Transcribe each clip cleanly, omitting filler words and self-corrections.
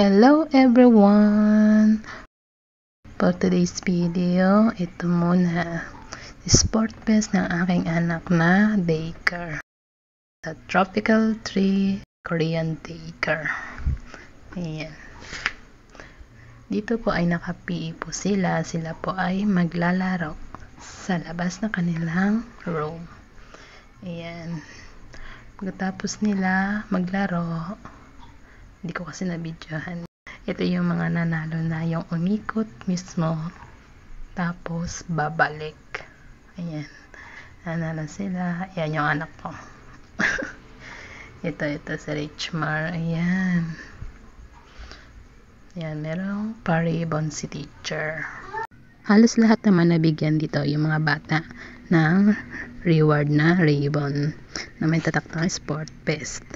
Hello everyone! For today's video, ito muna. Sport best ng aking anak na daycare. Sa Tropical Tree Korean Daycare. Ayan. Dito po ay naka-PE po sila. Sila po ay maglalaro sa labas ng kanilang room. Ayan. Pagkatapos nila maglaro, hindi ko kasi na-videohan. Ito yung mga nanalo na yung umikot mismo. Tapos babalik. Ayan. Nanalo sila. Ayan yung anak ko. ito si Richmar. Ayan. Ayan. Merong pa-ribbon si teacher. Halos lahat naman nabigyan dito yung mga bata ng reward na ribbon na may tatak ng sport best.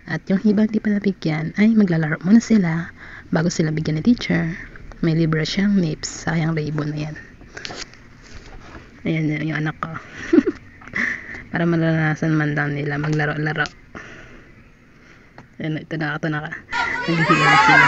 At yung ibang di pa nabigyan ay maglalaro muna sila bago sila bigyan ni teacher. May libre siyang nips. Sayang ribbon na yan. Ayan yung anak ko. Para malalasan man lang nila maglaro-laro. Ayan, ito na. Naghihilang sila.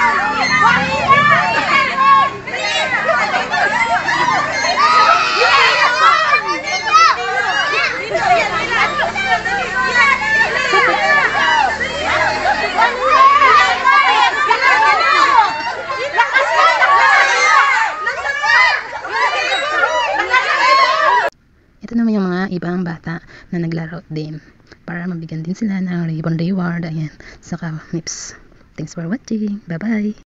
Ito naman yung mga ibang bata na naglaro din para mabigyan din sila ng ribbon reward. Ayan, saka nips. Thanks for watching. Bye-bye.